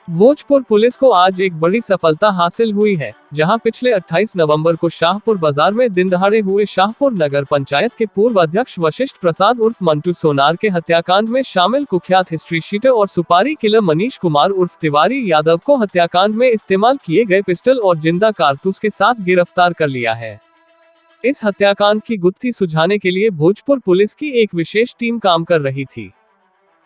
Bhojpur police को आज एक बड़ी सफलता हासिल हुई है, जहां पिछले 28 नवंबर को शाहपुर बाजार में दिन दहाड़े हुए शाहपुर नगर पंचायत के पूर्व अध्यक्ष वशिष्ठ प्रसाद उर्फ मंटू सोनार के हत्याकांड में शामिल कुख्यात हिस्ट्री शीटर और सुपारी किलर मनीष कुमार उर्फ तिवारी यादव को हत्याकांड में इस्तेमाल किए गए पिस्टल और जिंदा कारतूस के साथ गिरफ्तार कर लिया है। इस हत्याकांड की गुत्थी सुलझाने के लिए भोजपुर पुलिस की एक विशेष टीम काम कर रही थी,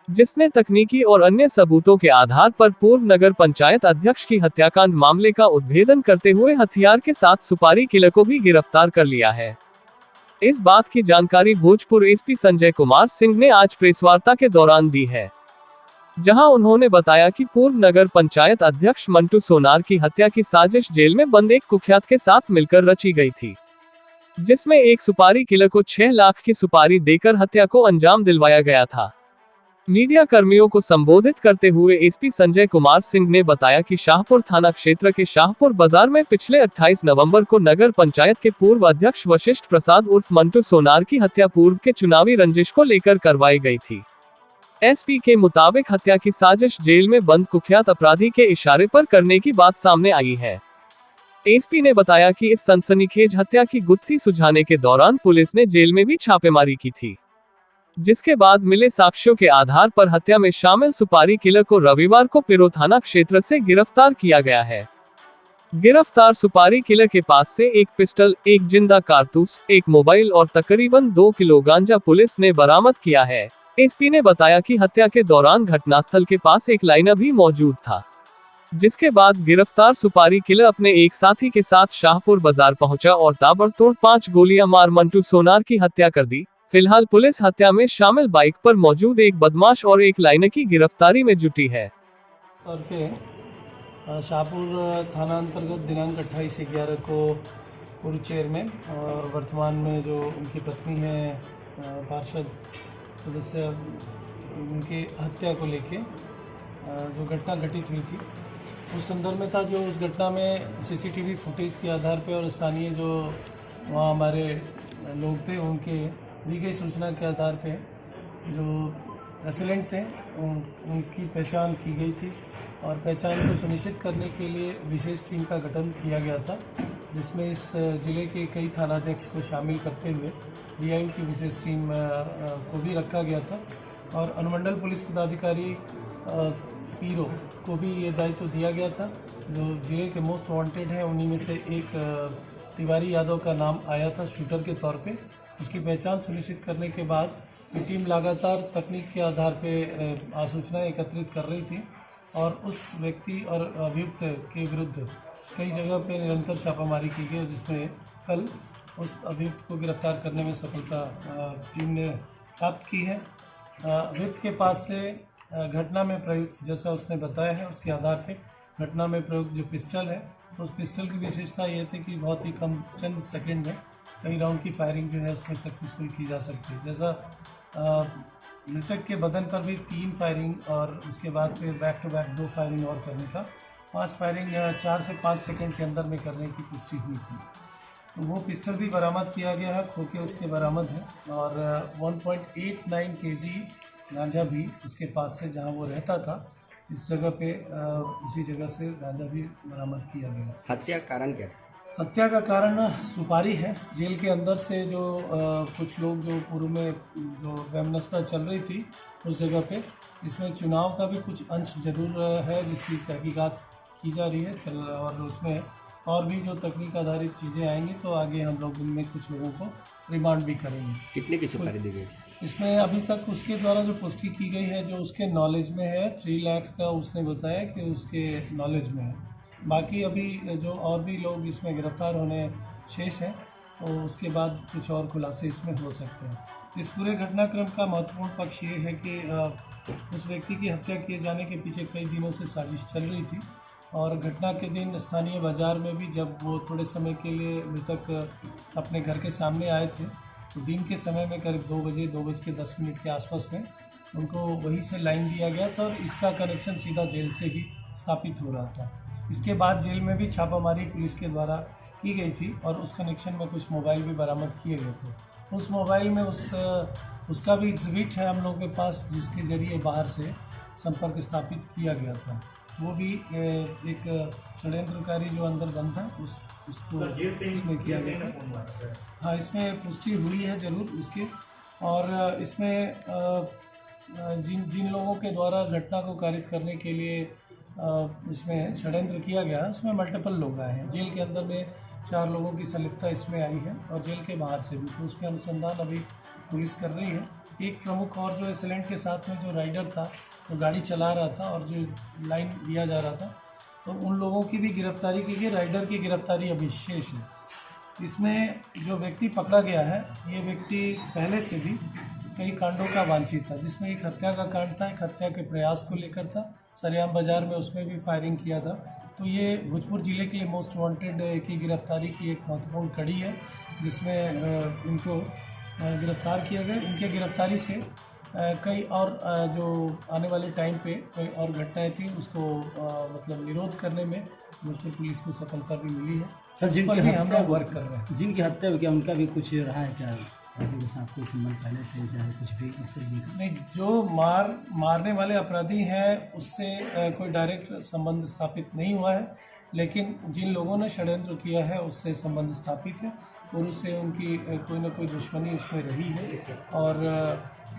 जिसने तकनीकी और अन्य सबूतों के आधार पर पूर्व नगर पंचायत अध्यक्ष की हत्याकांड मामले का उद्भेदन करते हुए हथियार के साथ सुपारी किलर को भी गिरफ्तार कर लिया है। इस बात की जानकारी भोजपुर एसपी संजय कुमार सिंह ने आज प्रेसवार्ता के दौरान दी है, जहां उन्होंने बताया कि पूर्व नगर पंचायत अध्यक्ष मंटू सोनार की हत्या की साजिश जेल में बंद एक कुख्यात के साथ मिलकर रची गई थी, जिसमें एक सुपारी किलर को 6 लाख की सुपारी देकर हत्या को अंजाम दिलवाया गया था। मीडिया कर्मियों को संबोधित करते हुए एसपी संजय कुमार सिंह ने बताया कि शाहपुर थाना क्षेत्र के शाहपुर बाजार में पिछले 28 नवंबर को नगर पंचायत के पूर्व अध्यक्ष वशिष्ठ प्रसाद उर्फ मंटू सोनार की हत्या पूर्व के चुनावी रंजिश को लेकर करवाई गई थी। एसपी के मुताबिक हत्या की साजिश जेल में बंद कुख्यात अपराधी के इशारे पर करने की बात सामने आई है। एसपी ने बताया कि इस सनसनीखेज हत्या की गुत्थी सुलझाने के दौरान पुलिस ने जेल में भी छापेमारी की थी, जिसके बाद मिले साक्ष्यों के आधार पर हत्या में शामिल सुपारी किलर को रविवार को पिरो थाना क्षेत्र से गिरफ्तार किया गया है। गिरफ्तार सुपारी किलर के पास से एक पिस्टल, एक जिंदा कारतूस, एक मोबाइल और तकरीबन 2 किलो गांजा पुलिस ने बरामद किया है। एसपी ने बताया कि हत्या के दौरान घटनास्थल के पास एक लाइनर भी मौजूद था, जिसके बाद गिरफ्तार सुपारी किलर अपने एक साथी के साथ शाहपुर बाजार पहुंचा और ताबड़तोड़ 5 गोलियां मार मंटू सोनार की हत्या कर दी। फिलहाल पुलिस हत्या में शामिल बाइक पर मौजूद एक बदमाश और एक लाइनर की गिरफ्तारी में जुटी है। शाहपुर थाना अंतर्गत दिनांक 28/11 को पूर्व चेयरमैन और वर्तमान में जो उनकी पत्नी है पार्षद सदस्य, उनकी हत्या को लेके जो घटना घटित हुई थी उस संदर्भ में था। जो उस घटना में सीसीटीवी फुटेज के आधार पर और स्थानीय जो वहाँ हमारे लोग थे उनके दी गई सूचना के आधार पे जो एसिलेंट थे उनकी पहचान की गई थी और पहचान को सुनिश्चित करने के लिए विशेष टीम का गठन किया गया था, जिसमें इस जिले के कई थानाध्यक्ष को शामिल करते हुए डीआईयू की विशेष टीम को भी रखा गया था और अनुमंडल पुलिस पदाधिकारी पीरो को भी ये दायित्व दिया गया था। जो जिले के मोस्ट वांटेड हैं उन्हीं में से एक तिवारी यादव का नाम आया था शूटर के तौर पे। उसकी पहचान सुनिश्चित करने के बाद ये टीम लगातार तकनीक के आधार पे सूचनाएं एकत्रित कर रही थी और उस व्यक्ति और अभियुक्त के विरुद्ध कई जगह पे निरंतर छापामारी की गई, जिसमें कल उस अभियुक्त को गिरफ्तार करने में सफलता टीम ने प्राप्त की है। अभियुक्त के पास से घटना में प्रयुक्त, जैसा उसने बताया है, उसके आधार पे घटना में प्रयुक्त जो पिस्टल है, तो उस पिस्टल की विशेषता ये थी कि बहुत ही कम चंद सेकंड में कई राउंड की फायरिंग जो है उसमें सक्सेसफुल की जा सकती है। जैसा मृतक के बदन पर भी 3 फायरिंग और उसके बाद फिर बैक टू बैक 2 फायरिंग और करने का 5 फायरिंग 4 से 5 सेकंड के अंदर में करने की पुष्टि हुई थी। तो वो पिस्टल भी बरामद किया गया है, खोके उसके बरामद है और 1.89 kg गांजा भी उसके पास से जहां वो रहता था इस जगह पे उसी जगह से गांजा भी बरामद किया गया। हत्या कारण क्या था? हत्या का कारण सुपारी है। जेल के अंदर से जो कुछ लोग जो पूर्व में जो वैमनस्यता चल रही थी उस जगह पे, इसमें चुनाव का भी कुछ अंश जरूर है जिसकी तहकीकात की जा रही है और उसमें और भी जो तकनीक आधारित चीज़ें आएंगी तो आगे हम लोग इनमें कुछ लोगों को रिमांड भी करेंगे। कितने की सुपारी दी गई? इसमें अभी तक उसके द्वारा जो पुष्टि की गई है जो उसके नॉलेज में है 3 लाख का उसने बताया कि उसके नॉलेज में है। बाकी अभी जो और भी लोग इसमें गिरफ्तार होने शेष हैं तो उसके बाद कुछ और खुलासे इसमें हो सकते हैं। इस पूरे घटनाक्रम का महत्वपूर्ण पक्ष ये है कि उस व्यक्ति की हत्या किए जाने के पीछे कई दिनों से साजिश चल रही थी और घटना के दिन स्थानीय बाजार में भी जब वो थोड़े समय के लिए मृतक अपने घर के सामने आए थे तो दिन के समय में करीब 2:10 के आसपास में उनको वहीं से लाइन दिया गया था और इसका कनेक्शन सीधा जेल से ही स्थापित हो रहा था। इसके बाद जेल में भी छापामारी पुलिस के द्वारा की गई थी और उस कनेक्शन में कुछ मोबाइल भी बरामद किए गए थे। उस मोबाइल में उसका भी एग्जिबिट है हम लोगों के पास जिसके ज़रिए बाहर से संपर्क स्थापित किया गया था। वो भी एक षड्यंत्रकारी जो अंदर बंद था उसको इसमें किया गया था। हाँ, इसमें पुष्टि हुई है जरूर उसकी। और इसमें जिन लोगों के द्वारा घटना को कारित करने के लिए इसमें षड्यंत्र किया गया है, उसमें मल्टीपल लोग आए हैं। जेल के अंदर में 4 लोगों की संलिप्तता इसमें आई है और जेल के बाहर से भी, तो उसमें अनुसंधान अभी पुलिस कर रही है। एक प्रमुख और जो एसेलेंट के साथ में जो राइडर था, जो गाड़ी चला रहा था और जो लाइन दिया जा रहा था, तो उन लोगों की भी गिरफ्तारी की गई। राइडर की गिरफ्तारी अभी शेष है। इसमें जो व्यक्ति पकड़ा गया है, ये व्यक्ति पहले से भी कई कांडों का वांछित था, जिसमें एक हत्या का कांड था, एक हत्या के प्रयास को लेकर था, सरेआम बाजार में उसमें भी फायरिंग किया था। तो ये भोजपुर जिले के लिए मोस्ट वांटेड की गिरफ्तारी की एक महत्वपूर्ण कड़ी है, जिसमें इनको गिरफ्तार किया गया। इनके गिरफ्तारी से कई और जो आने वाले टाइम पे कोई और घटनाएं थी, उसको मतलब निरोध करने में भोजपुर पुलिस को सफलता भी मिली है। सर, जिनकी भी हम लोग वर्क कर रहे हैं। जिनकी हत्या हुई, क्या उनका भी कुछ रहा है क्या अपराधी के साथ कोई संबंध पहले से, चाहे कुछ भी इस तरीके का? नहीं, जो मारने वाले अपराधी हैं उससे कोई डायरेक्ट संबंध स्थापित नहीं हुआ है, लेकिन जिन लोगों ने षड्यंत्र किया है उससे संबंध स्थापित है और उससे उनकी कोई ना कोई दुश्मनी उसमें रही है और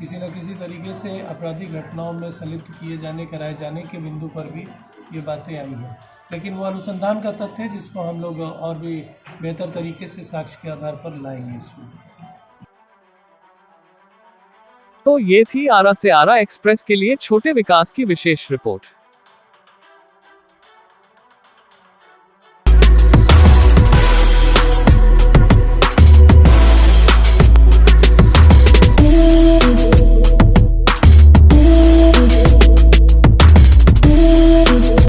किसी न किसी तरीके से आपराधिक घटनाओं में संलिप्त किए जाने, कराए जाने के बिंदु पर भी ये बातें आई हैं। लेकिन वो अनुसंधान का तथ्य है जिसको हम लोग और भी बेहतर तरीके से साक्ष्य के आधार पर लाएंगे इसमें। तो ये थी आरा से आरा एक्सप्रेस के लिए छोटे विकास की विशेष रिपोर्ट।